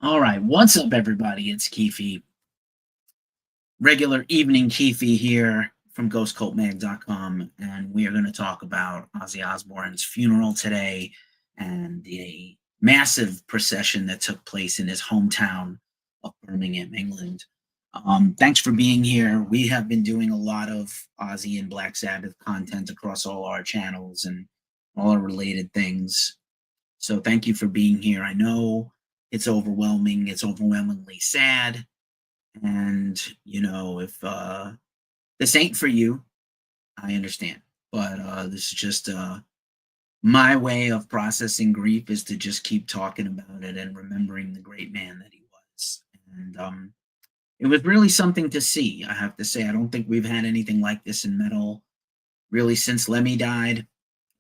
All right, what's up, everybody? It's Keefy, regular evening Keefy here from GhostCultMag.com, and we are going to talk about Ozzy Osbourne's funeral today and the massive procession that took place in his hometown of Birmingham, England. Thanks for being here. We have been doing a lot of Ozzy and Black Sabbath content across all our channels and all our related things. So thank you for being here. I know it's overwhelming. It's overwhelmingly sad. And, if this ain't for you, I understand. But this is just my way of processing grief is to just keep talking about it and remembering the great man that he was. And it was really something to see, I have to say. I don't think we've had anything like this in metal really since Lemmy died.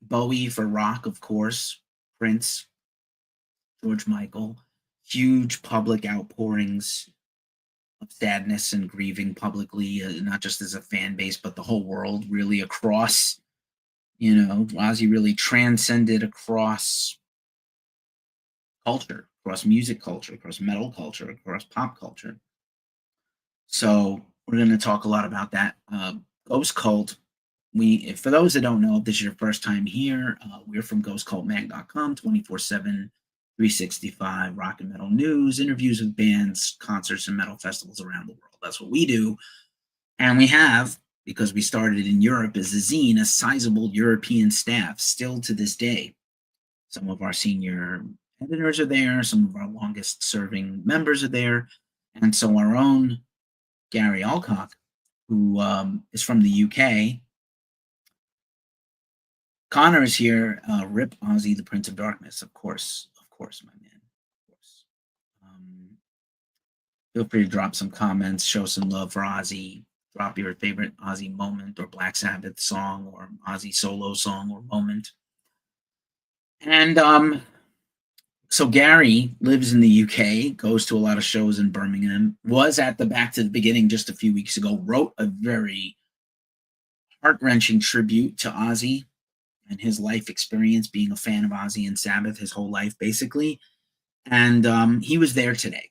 Bowie for rock, of course, Prince, George Michael, huge public outpourings of sadness and grieving publicly, not just as a fan base, but the whole world really across. Ozzy really transcended across culture, across music culture, across metal culture, across pop culture. So we're going to talk a lot about that. Ghost Cult. For those that don't know, if this is your first time here, we're from GhostCultMag.com, 24/7, 365 rock and metal news, interviews with bands, concerts, and metal festivals around the world. That's what we do. And we have, because we started in Europe as a zine, a sizable European staff still to this day. Some of our senior editors are there, some of our longest serving members are there, and so our own Gary Alcock, who is from the UK. Connor is here. Rip Ozzy, the Prince of Darkness, of course, my man, of course. Feel free to drop some comments, show some love for Ozzy. Drop your favorite Ozzy moment or Black Sabbath song or Ozzy solo song or moment. And so Gary lives in the UK, goes to a lot of shows in Birmingham, was at the Back to the Beginning just a few weeks ago, wrote a very heart-wrenching tribute to Ozzy and his life experience being a fan of Ozzy and Sabbath his whole life, basically. And he was there today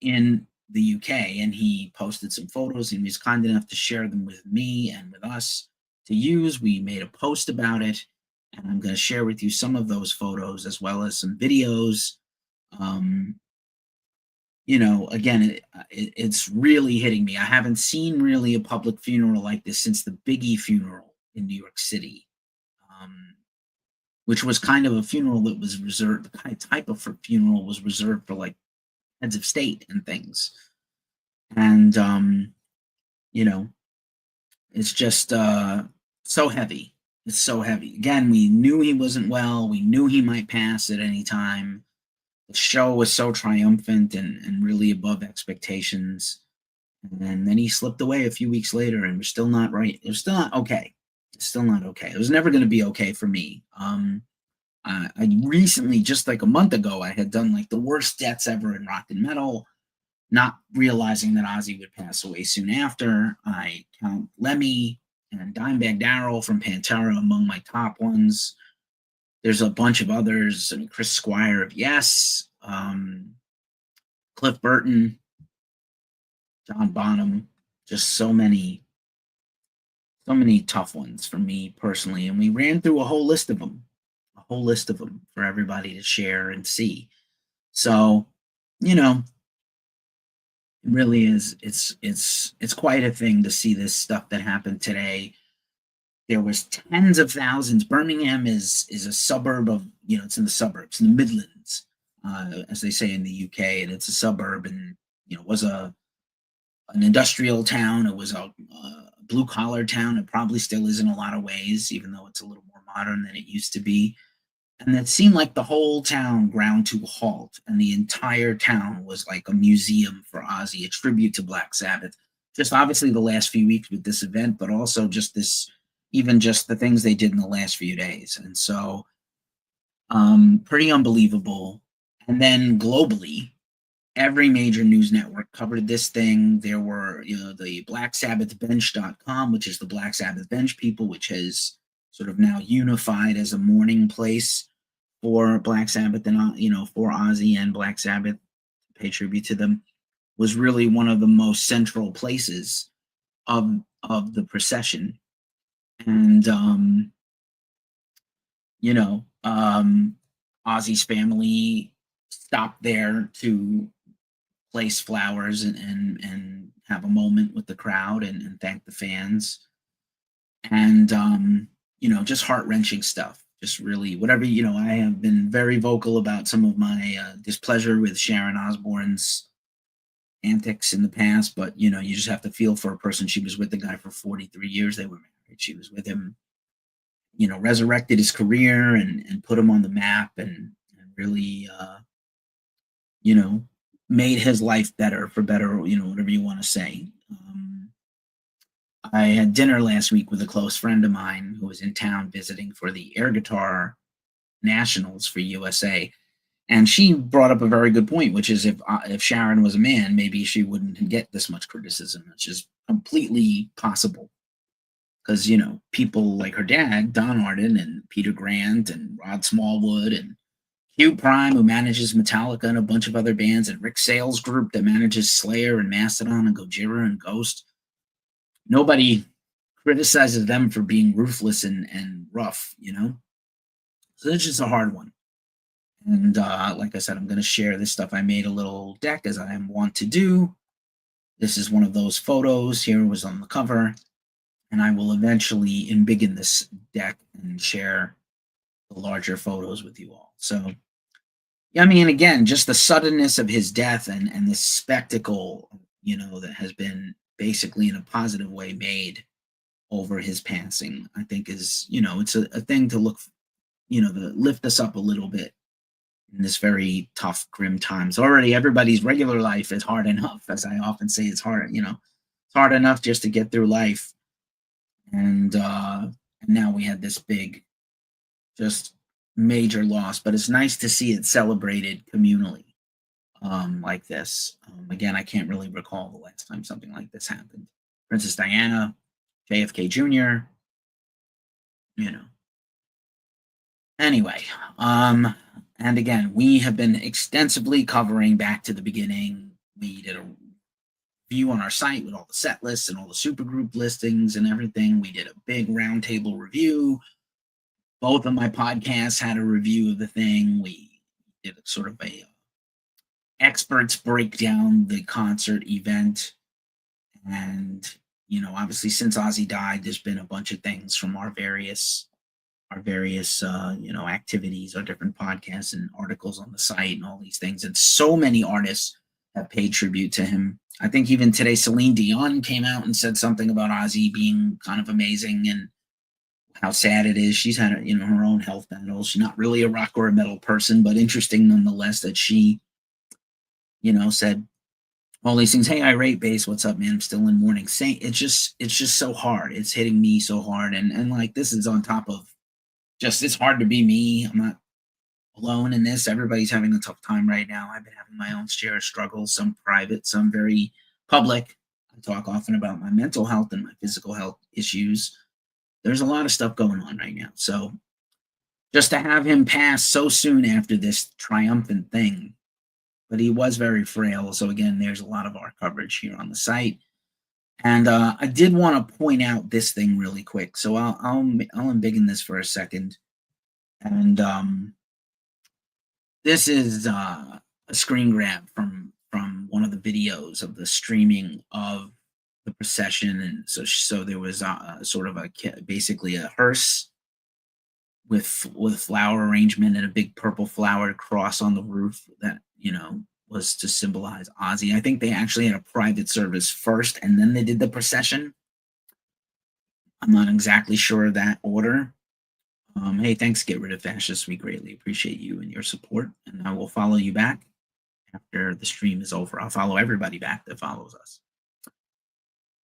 in the UK, and he posted some photos, and he was kind enough to share them with me and with us to use. We made a post about it, and I'm going to share with you some of those photos as well as some videos. Again, it's really hitting me. I haven't seen really a public funeral like this since the Biggie funeral in New York City, which was kind of a funeral that was reserved, the kind of type of funeral was reserved for like heads of state and things. And, it's just so heavy. It's so heavy. Again, we knew he wasn't well. We knew he might pass at any time. The show was so triumphant and really above expectations. And then he slipped away a few weeks later, and we're still not right. It was still not okay. It's still not okay. It was never going to be okay for me. I recently, just like a month ago, I had done like the worst deaths ever in rock and metal, not realizing that Ozzy would pass away soon after. I count Lemmy and Dimebag Darrell from Pantera among my top ones. There's a bunch of others. I mean, Chris Squire of Yes, Cliff Burton, John Bonham, just so many tough ones for me personally. And we ran through a whole list of them for everybody to share and see. So, it really is. It's quite a thing to see this stuff that happened today. There was tens of thousands. Birmingham is a suburb of, it's in the suburbs, in the Midlands, as they say in the UK, and it's a suburb, and it was an industrial town. It was a blue collar town. It probably still is in a lot of ways, even though it's a little more modern than it used to be. And it seemed like the whole town ground to a halt, and the entire town was like a museum for Ozzy, a tribute to Black Sabbath. Just obviously the last few weeks with this event, but also just even just the things they did in the last few days. And so, pretty unbelievable. And then globally, every major news network covered this thing. There were, the BlackSabbathBench.com, which is the Black Sabbath Bench people, which has sort of now unified as a mourning place for Black Sabbath and, for Ozzy and Black Sabbath. pay tribute to them, was really one of the most central places of the procession. And you know, Ozzy's family stopped there to place flowers and have a moment with the crowd and thank the fans. And just heart-wrenching stuff. Just really whatever, I have been very vocal about some of my displeasure with Sharon Osbourne's antics in the past, but you just have to feel for a person. She was with the guy for 43 years. They were married. She was with him, resurrected his career and put him on the map and really you know made his life better, for better, whatever you want to say. I had dinner last week with a close friend of mine who was in town visiting for the air guitar nationals for USA. And she brought up a very good point, which is if Sharon was a man, maybe she wouldn't get this much criticism, which is completely possible. Because, people like her dad, Don Arden, and Peter Grant, and Rod Smallwood, and Hugh Prime, who manages Metallica and a bunch of other bands, and Rick Sales Group that manages Slayer and Mastodon and Gojira and Ghost. Nobody criticizes them for being ruthless and rough, So it's just a hard one. And like I said, I'm going to share this stuff. I made a little deck, as I am wont to do. This is one of those photos. Here was on the cover. And I will eventually embiggen this deck and share the larger photos with you all. So, I mean, again, just the suddenness of his death and this spectacle, that has been basically in a positive way made over his passing, I think is, it's a thing to look, to lift us up a little bit in this very tough, grim times. Already everybody's regular life is hard enough. As I often say, it's hard, it's hard enough just to get through life. And now we had this big, just major loss, but it's nice to see it celebrated communally like this. Again, I can't really recall the last time something like this happened. Princess Diana, JFK Jr., Anyway, and again, we have been extensively covering back to the beginning. We did a review on our site with all the set lists and all the supergroup listings and everything. We did a big roundtable review. Both of my podcasts had a review of the thing. We did sort of a experts break down the concert event. And, obviously since Ozzy died, there's been a bunch of things from our various activities, our different podcasts and articles on the site and all these things. And so many artists have paid tribute to him. I think even today, Celine Dion came out and said something about Ozzy being kind of amazing and how sad it is. She's had, her own health battles. She's not really a rock or a metal person, but interesting nonetheless that she, said all these things. Hey, Irate Bass, what's up, man? I'm still in mourning. Saying it's just so hard. It's hitting me so hard. And like, this is on top of just, it's hard to be me. I'm not alone in this. Everybody's having a tough time right now. I've been having my own share of struggles, some private, some very public. I talk often about my mental health and my physical health issues. There's a lot of stuff going on right now. So just to have him pass so soon after this triumphant thing, but he was very frail. So again, there's a lot of our coverage here on the site. And I did want to point out this thing really quick. So I'll embiggen this for a second. And this is a screen grab from one of the videos of the streaming of the procession. And so there was sort of basically a hearse with flower arrangement and a big purple flowered cross on the roof that, was to symbolize Ozzy. I think they actually had a private service first and then they did the procession. I'm not exactly sure of that order. Hey, thanks, Get Rid of Fascists. We greatly appreciate you and your support. And I will follow you back after the stream is over. I'll follow everybody back that follows us.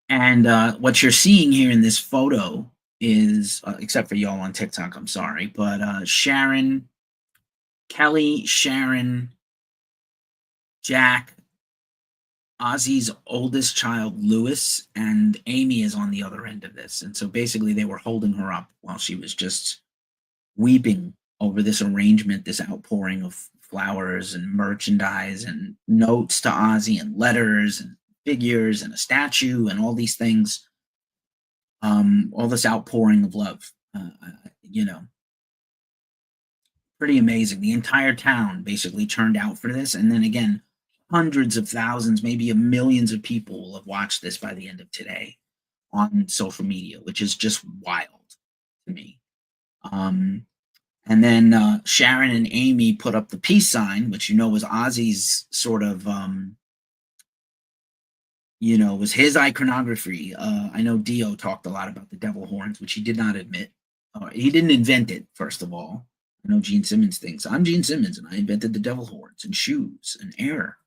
And what you're seeing here in this photo is, except for y'all on TikTok, I'm sorry, but Kelly, Sharon, Jack, Ozzy's oldest child, Lewis, and Amy is on the other end of this. And so basically they were holding her up while she was just weeping over this arrangement, this outpouring of flowers and merchandise and notes to Ozzy and letters and figures and a statue and all these things. All this outpouring of love. You know, pretty amazing. The entire town basically turned out for this, and then again, hundreds of thousands, maybe millions of people will have watched this by the end of today on social media, which is just wild to me. And then Sharon and Amy put up the peace sign, which was Ozzy's sort of was his iconography. I know Dio talked a lot about the devil horns, which he did not admit. He didn't invent it, first of all. I know Gene Simmons thinks, I'm Gene Simmons, and I invented the devil horns and shoes and air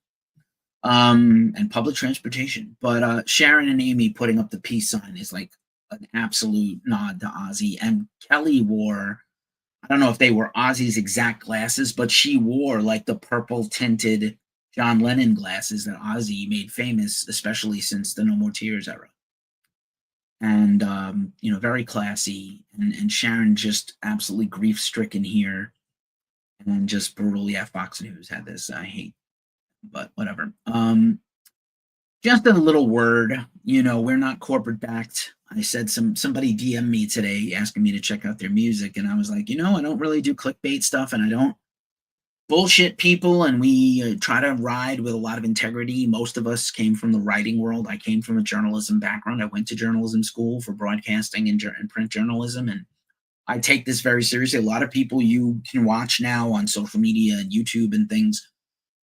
and public transportation. But Sharon and Amy putting up the peace sign is like an absolute nod to Ozzy. And Kelly wore, I don't know if they were Ozzy's exact glasses, but she wore like the purple tinted John Lennon glasses that Ozzy made famous, especially since the No More Tears era. And, very classy. And Sharon just absolutely grief stricken here. And just brutally, Fox News had this. I hate, but whatever. Just a little word, we're not corporate backed. I said somebody DM me today asking me to check out their music. And I was like, I don't really do clickbait stuff, and I don't bullshit people, and we try to ride with a lot of integrity. Most of us came from the writing world. I came from a journalism background. I went to journalism school for broadcasting and print journalism, and I take this very seriously. A lot of people you can watch now on social media and YouTube and things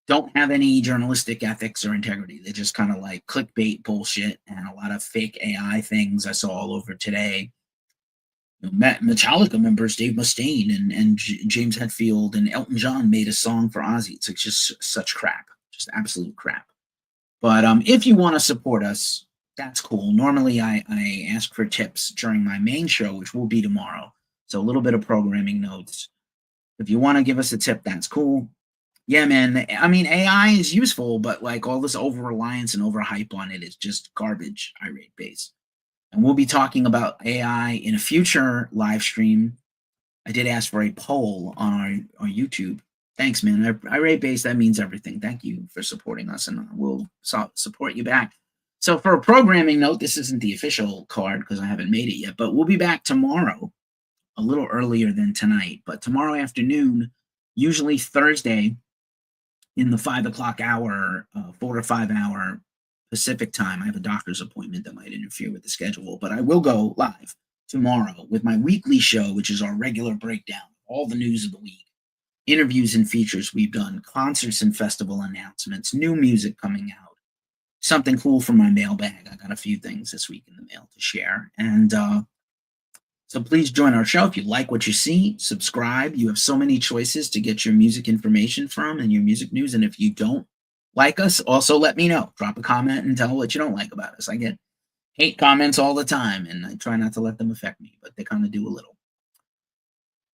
don't have any journalistic ethics or integrity. They just kind of like clickbait bullshit and a lot of fake AI things I saw all over today. Metallica members Dave Mustaine and James Hetfield and Elton John made a song for Ozzy. It's like just such crap, just absolute crap. But if you want to support us, that's cool. Normally, I ask for tips during my main show, which will be tomorrow. So a little bit of programming notes. If you want to give us a tip, that's cool. Yeah, man. I mean, AI is useful, but like all this over-reliance and over-hype on it is just garbage, irate base. And we'll be talking about AI in a future live stream. I did ask for a poll on our YouTube. Thanks, man. Irate base, that means everything. Thank you for supporting us, and we'll support you back. So for a programming note, this isn't the official card because I haven't made it yet, but we'll be back tomorrow, a little earlier than tonight. But tomorrow afternoon, usually Thursday, in the 5 o'clock hour, 4 to 5 hour Pacific time. I have a doctor's appointment that might interfere with the schedule, but I will go live tomorrow with my weekly show, which is our regular breakdown, all the news of the week, interviews and features we've done, concerts and festival announcements, new music coming out, something cool from my mailbag. I got a few things this week in the mail to share. And so please join our show. If you like what you see, subscribe. You have so many choices to get your music information from and your music news. And if you don't like us, also let me know. Drop a comment and tell what you don't like about us. I get hate comments all the time, and I try not to let them affect me, but they kind of do a little.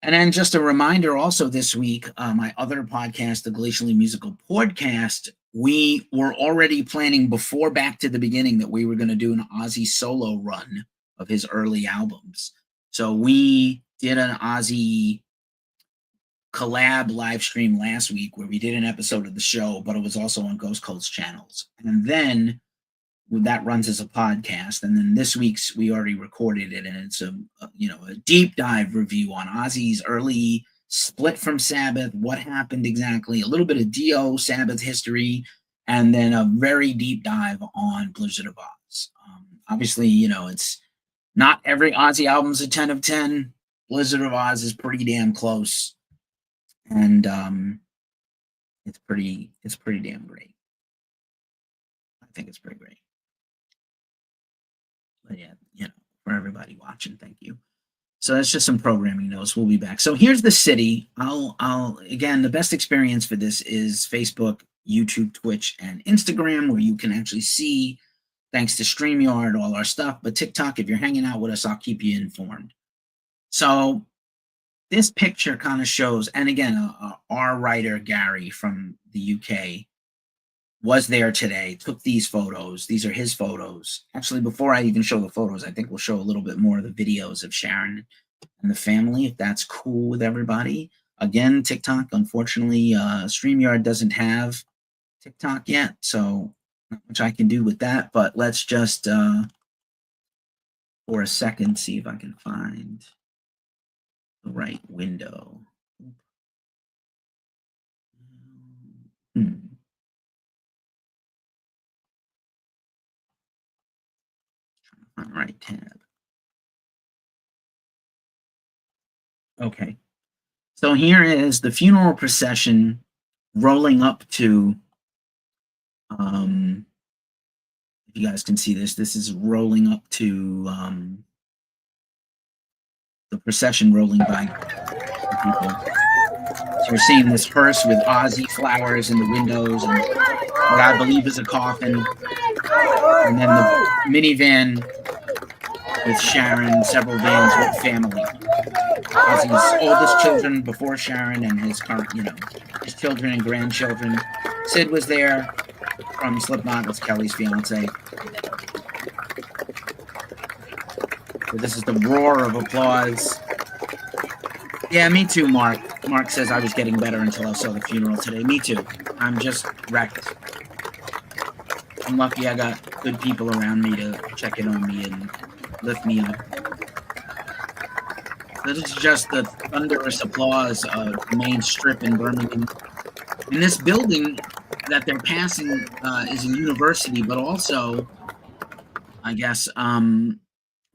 And then just a reminder also this week, my other podcast, the Glacially Musical Podcast, we were already planning before Back to the Beginning that we were going to do an Ozzy solo run of his early albums. So we did an Ozzy collab live stream last week where we did an episode of the show, but it was also on Ghost Coast channels. And then that runs as a podcast. And then this week's we already recorded it, and it's a deep dive review on Ozzy's early split from Sabbath, what happened exactly, a little bit of Dio Sabbath history, and then a very deep dive on Blizzard of Oz. Obviously, it's not every Ozzy album's a 10 of 10. Blizzard of Oz is pretty damn close. And it's pretty damn great. I think it's pretty great. But yeah, for everybody watching, thank you. So that's just some programming notes. We'll be back. So here's the city. I'll again, the best experience for this is Facebook, YouTube, Twitch, and Instagram, where you can actually see, thanks to StreamYard, all our stuff. But TikTok, if you're hanging out with us, I'll keep you informed. So this picture kind of shows, and again, our writer, Gary, from the UK, was there today, took these photos. These are his photos. Actually, before I even show the photos, I think we'll show a little bit more of the videos of Sharon and the family, if that's cool with everybody. Again, TikTok, unfortunately, StreamYard doesn't have TikTok yet, so not much I can do with that. But let's just, for a second, see if I can find the right window. On the right tab. Okay. So here is the funeral procession rolling up to, if you guys can see this is rolling up to the procession rolling by people. So you're seeing this hearse with Ozzy flowers in the windows and what I believe is a coffin. And then the minivan with Sharon, several vans with family. Ozzy's oldest children before Sharon and his current, his children and grandchildren. Sid was there from Slipknot, that's Kelly's fiance. So this is the roar of applause. Yeah, me too, Mark. Mark says I was getting better until I saw the funeral today. Me too. I'm just wrecked. I'm lucky I got good people around me to check in on me and lift me up. This is just the thunderous applause of the main strip in Birmingham. And this building that they're passing is a university, but also, I guess, and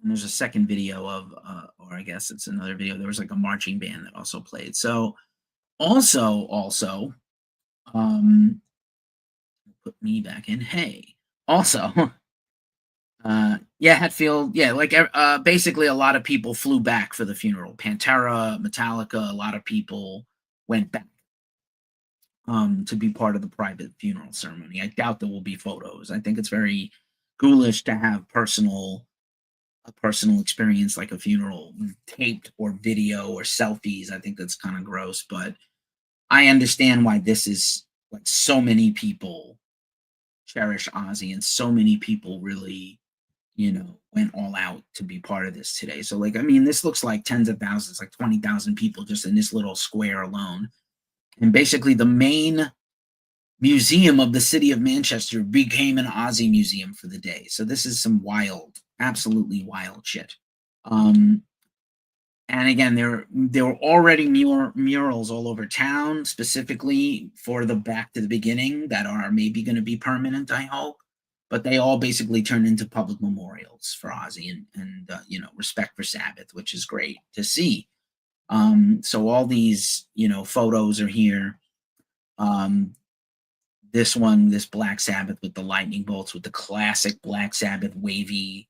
there's a second video of, or I guess it's another video. There was like a marching band that also played. So also, put me back in. Hey, also, yeah, Hatfield, yeah, like basically a lot of people flew back for the funeral. Pantera, Metallica, a lot of people went back to be part of the private funeral ceremony. I doubt there will be photos. I think it's very ghoulish to have a personal experience like a funeral taped or video or selfies. I think that's kind of gross, but I understand why this is like so many people cherish Ozzy and so many people really, went all out to be part of this today. So like, I mean, this looks like tens of thousands, like 20,000 people just in this little square alone. And basically the main museum of the city of Manchester became an Ozzy museum for the day. So this is some wild, absolutely wild shit. And again, there were already murals all over town, specifically for the Back to the Beginning that are maybe going to be permanent, I hope. But they all basically turned into public memorials for Ozzy and respect for Sabbath, which is great to see. So all these, photos are here. This Black Sabbath with the lightning bolts, with the classic Black Sabbath wavy,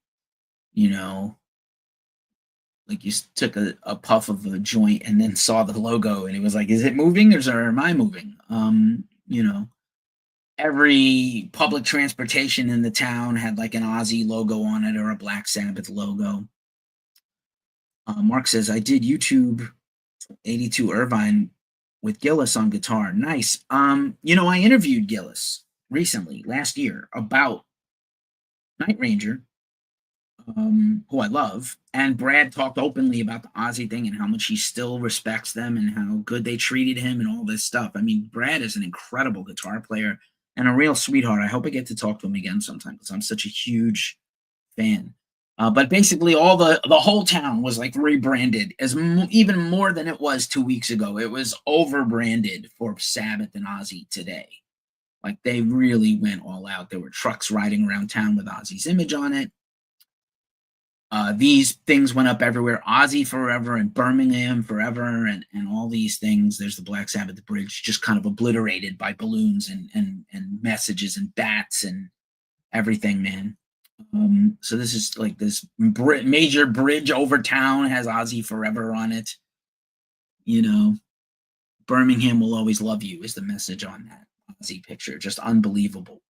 like you took a puff of a joint and then saw the logo and it was like, is it moving or am I moving? Every public transportation in the town had like an Ozzy logo on it or a Black Sabbath logo. Mark says, I did YouTube 82 Irvine with Gillis on guitar. Nice. I interviewed Gillis recently, last year, about Night Ranger, who I love. And Brad talked openly about the Ozzy thing and how much he still respects them and how good they treated him and all this stuff. I mean, Brad is an incredible guitar player and a real sweetheart. I hope I get to talk to him again sometime because I'm such a huge fan. But basically, all the whole town was like rebranded as even more than it was 2 weeks ago. It was over branded for Sabbath and Ozzy today. Like they really went all out. There were trucks riding around town with Ozzy's image on it. These things went up everywhere. Ozzy forever and Birmingham forever and all these things. There's the Black Sabbath bridge just kind of obliterated by balloons and messages and bats and everything, man. So this is like this major bridge over town has Ozzy forever on it. Birmingham will always love you is the message on that Ozzy picture. Just unbelievable.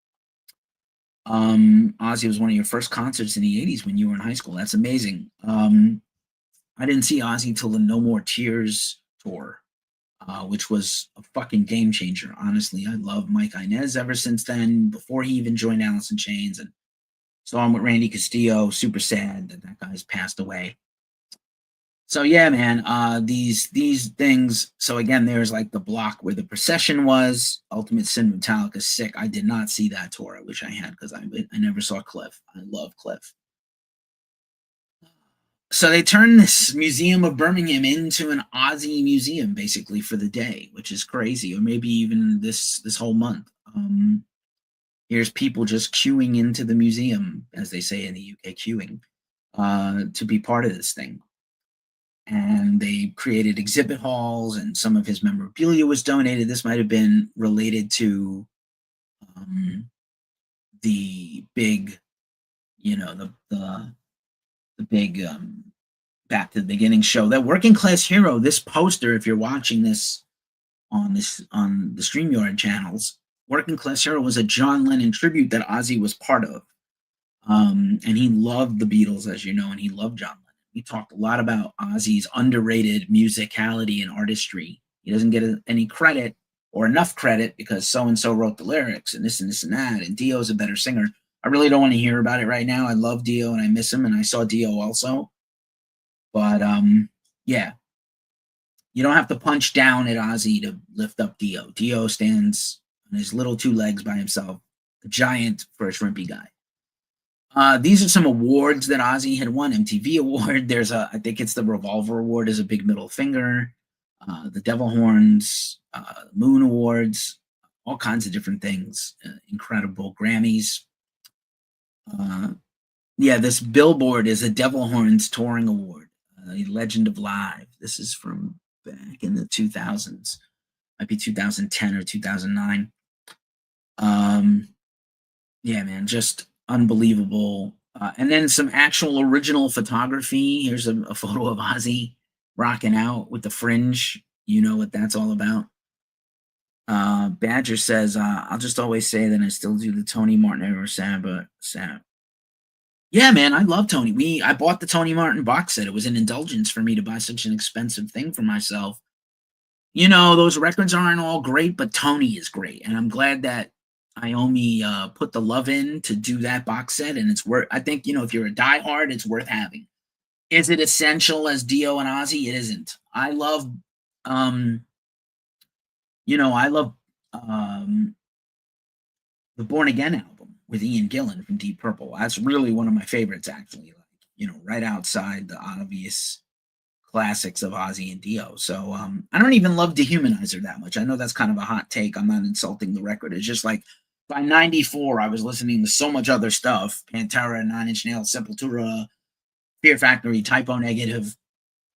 Ozzy was one of your first concerts in the 80s when you were in high school. That's amazing. I didn't see Ozzy till the No More Tears tour, which was a fucking game changer. Honestly, I love Mike Inez ever since then, before he even joined Alice in Chains, and saw him with Randy Castillo. Super sad that guy's passed away. So yeah, man, these things. So again, there's like the block where the Procession was. Ultimate Sin Metallica, sick. I did not see that tour. I wish I had because I never saw Cliff. I love Cliff. So they turned this Museum of Birmingham into an Ozzy museum, basically for the day, which is crazy, or maybe even this whole month. Here's people just queuing into the museum, as they say in the UK, queuing to be part of this thing. And they created exhibit halls, and some of his memorabilia was donated. This might have been related to the big, the big Back to the Beginning show. That Working Class Hero. This poster, if you're watching this on the StreamYard channels, Working Class Hero was a John Lennon tribute that Ozzy was part of. And he loved the Beatles, as you know, and he loved John Lennon. We talked a lot about Ozzy's underrated musicality and artistry. He doesn't get any credit or enough credit because so and so wrote the lyrics and this and this and that. And Dio's a better singer. I really don't want to hear about it right now. I love Dio and I miss him, and I saw Dio also. But yeah, you don't have to punch down at Ozzy to lift up Dio. Dio stands on his little two legs by himself, a giant for a shrimpy guy. These are some awards that Ozzy had won. MTV Award. There's I think it's the Revolver Award is a big middle finger. The Devil Horns, Moon Awards, all kinds of different things. Incredible Grammys. Yeah, this billboard is a Devil Horns Touring Award, Legend of Live. This is from back in the 2000s. Might be 2010 or 2009. Yeah, man, just unbelievable. And then some actual original photography. Here's a photo of Ozzy rocking out with the fringe. You know what that's all about. Badger says, I'll just always say that I still do the Tony Martin era Samba. Yeah, man, I love Tony. I bought the Tony Martin box set. It was an indulgence for me to buy such an expensive thing for myself. You know, those records aren't all great, but Tony is great. And I'm glad that Iommi put the love in to do that box set, and it's worth. I think if you're a diehard, it's worth having. Is it essential as Dio and Ozzy? It isn't. I love, I love the Born Again album with Ian Gillan from Deep Purple. That's really one of my favorites, actually. Right outside the obvious classics of Ozzy and Dio. So I don't even love Dehumanizer that much. I know that's kind of a hot take. I'm not insulting the record. It's just like by 94, I was listening to so much other stuff. Pantera, Nine Inch Nails, Sepultura, Fear Factory, Typo Negative,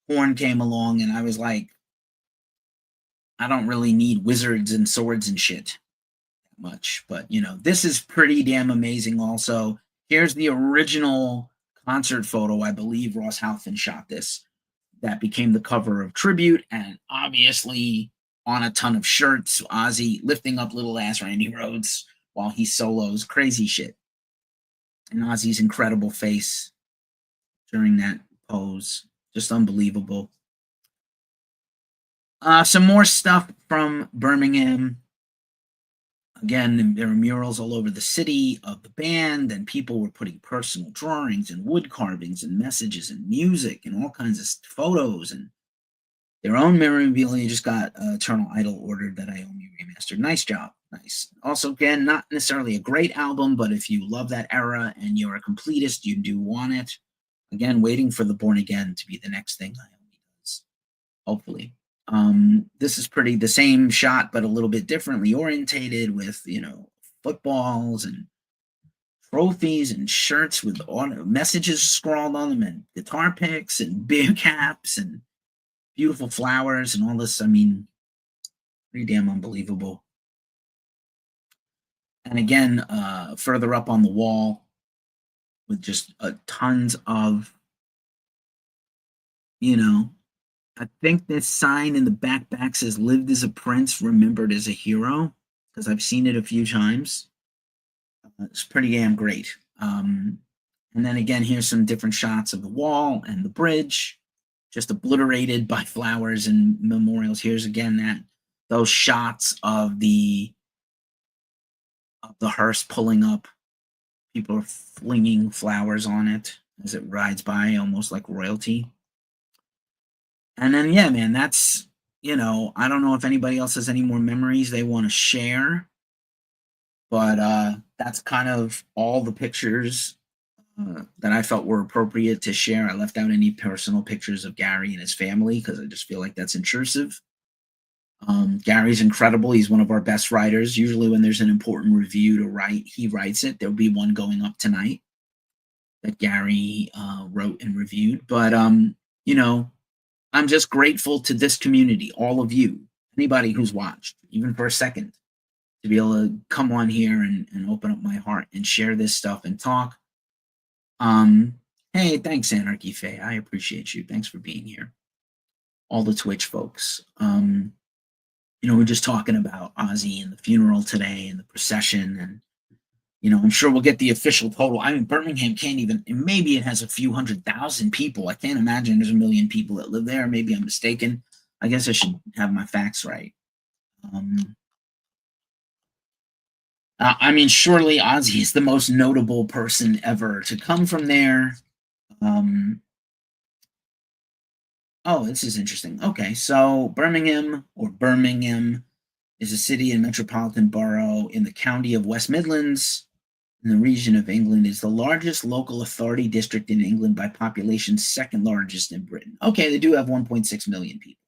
Korn came along, and I was like, I don't really need wizards and swords and shit much. But, this is pretty damn amazing also. Here's the original concert photo. I believe Ross Halfin shot this. That became the cover of Tribute, and obviously on a ton of shirts, Ozzy lifting up little ass Randy Rhoads while he solos. Crazy shit. And Ozzy's incredible face during that pose. Just unbelievable. Some more stuff from Birmingham. Again, there were murals all over the city of the band, and people were putting personal drawings and wood carvings and messages and music and all kinds of photos, and their own memorabilia. Just got Eternal Idol ordered that Iommi remastered. Nice job. Nice. Also, again, not necessarily a great album, but if you love that era and you're a completist, you do want it. Again, waiting for the Born Again to be the next thing Iommi does. Hopefully. This is pretty the same shot, but a little bit differently orientated with, footballs and trophies and shirts with messages scrawled on them and guitar picks and beer caps and beautiful flowers and all this. I mean, pretty damn unbelievable. And again, further up on the wall with just tons of, I think this sign in the back says "Lived as a Prince, remembered as a hero," because I've seen it a few times. It's pretty damn great. And then again, here's some different shots of the wall and the bridge, just obliterated by flowers and memorials. Here's again those shots of the hearse pulling up. People are flinging flowers on it as it rides by, almost like royalty. And then, yeah, man, that's, I don't know if anybody else has any more memories they want to share, but that's kind of all the pictures that I felt were appropriate to share. I left out any personal pictures of Gary and his family because I just feel like that's intrusive. Gary's incredible. He's one of our best writers. Usually, when there's an important review to write, he writes it. There'll be one going up tonight that Gary wrote and reviewed. But you know, I'm just grateful to this community, all of you, anybody who's watched, even for a second, to be able to come on here and open up my heart and share this stuff and talk. Hey, thanks, Anarchy Faye. I appreciate you. Thanks for being here. All the Twitch folks. We're just talking about Ozzy and the funeral today and the procession. And, I'm sure we'll get the official total. I mean, Birmingham can't even, maybe it has a few 100,000 people. I can't imagine there's a million people that live there. Maybe I'm mistaken. I guess I should have my facts right. I mean, surely Ozzy is the most notable person ever to come from there. Oh, this is interesting. Okay, so Birmingham is a city and metropolitan borough in the county of West Midlands in the region of England. It's the largest local authority district in England by population, second largest in Britain. Okay, they do have 1.6 million people.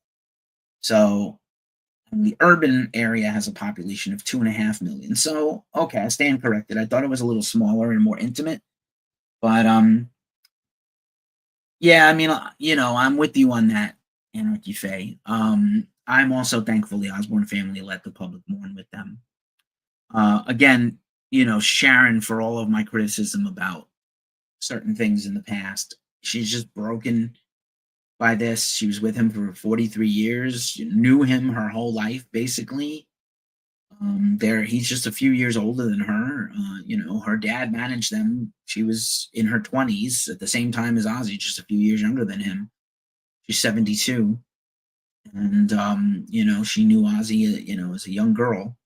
So the urban area has a population of 2.5 million. So, okay, I stand corrected. I thought it was a little smaller and more intimate. But yeah, I mean, I'm with you on that, Anarchy Faye. I'm also thankful the Osbourne family let the public mourn with them. Again, Sharon, for all of my criticism about certain things in the past, she's just broken by this. She was with him for 43 years, knew him her whole life, basically. He's just a few years older than her. Her dad managed them. She was in her 20s at the same time as Ozzy, just a few years younger than him. She's 72. And, she knew Ozzy, as a young girl.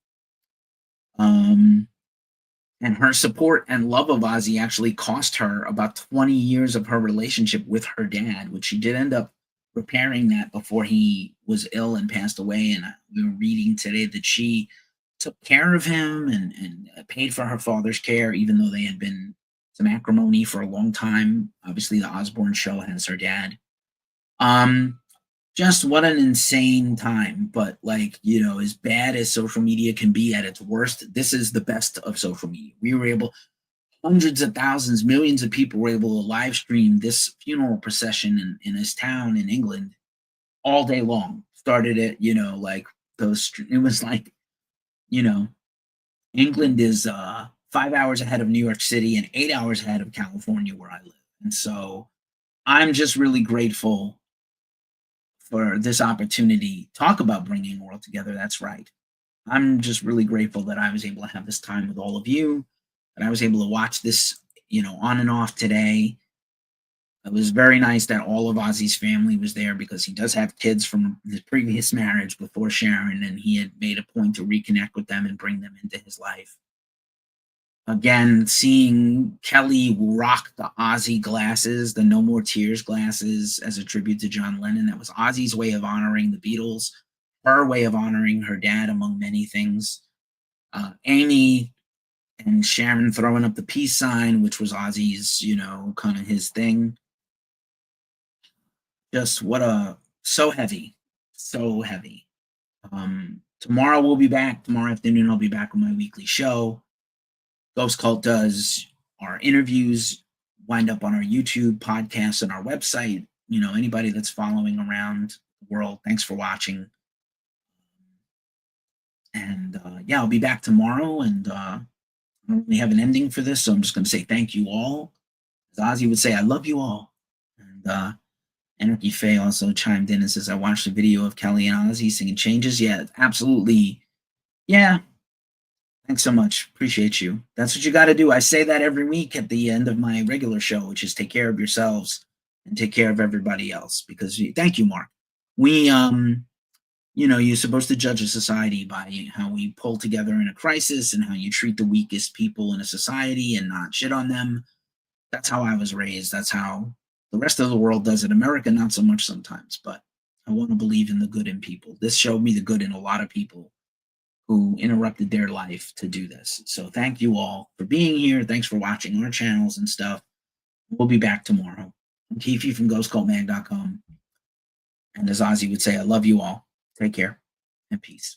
And her support and love of Ozzy actually cost her about 20 years of her relationship with her dad, which she did end up repairing that before he was ill and passed away. And we were reading today that she took care of him and paid for her father's care, even though they had been some acrimony for a long time. Obviously, the Osbourne show has her dad. Just what an insane time. But as bad as social media can be at its worst, this is the best of social media. We were able, hundreds of thousands, millions of people were able to live stream this funeral procession in this town in England all day long. Started at, it was like, England is 5 hours ahead of New York City and 8 hours ahead of California, where I live. And so I'm just really grateful for this opportunity. Talk about bringing the world together. That's right. I'm just really grateful that I was able to have this time with all of you, that I was able to watch this, on and off today. It was very nice that all of Ozzy's family was there because he does have kids from his previous marriage before Sharon, and he had made a point to reconnect with them and bring them into his life. Again, seeing Kelly rock the Ozzy glasses, the No More Tears glasses, as a tribute to John Lennon. That was Ozzy's way of honoring the Beatles, her way of honoring her dad, among many things. Amy and Sharon throwing up the peace sign, which was Ozzy's, kind of his thing. Just so heavy, so heavy. Tomorrow we'll be back. Tomorrow afternoon I'll be back with my weekly show. Ghost Cult does our interviews, wind up on our YouTube podcast and our website. Anybody that's following around the world, thanks for watching. And yeah, I'll be back tomorrow. And I don't really have an ending for this, so I'm just going to say thank you all. As Ozzy would say, I love you all. And Anarchy Faye also chimed in and says, I watched a video of Kelly and Ozzy singing Changes. Yeah, absolutely. Yeah. Thanks so much. Appreciate you. That's what you got to do. I say that every week at the end of my regular show, which is take care of yourselves and take care of everybody else. Because thank you, Mark. We, you're supposed to judge a society by how we pull together in a crisis and how you treat the weakest people in a society and not shit on them. That's how I was raised. That's how the rest of the world does it. America, not so much sometimes, but I want to believe in the good in people. This showed me the good in a lot of people who interrupted their life to do this. So thank you all for being here. Thanks for watching our channels and stuff. We'll be back tomorrow. I'm Keefy from ghostcultmag.com. And as Ozzy would say, I love you all. Take care and peace.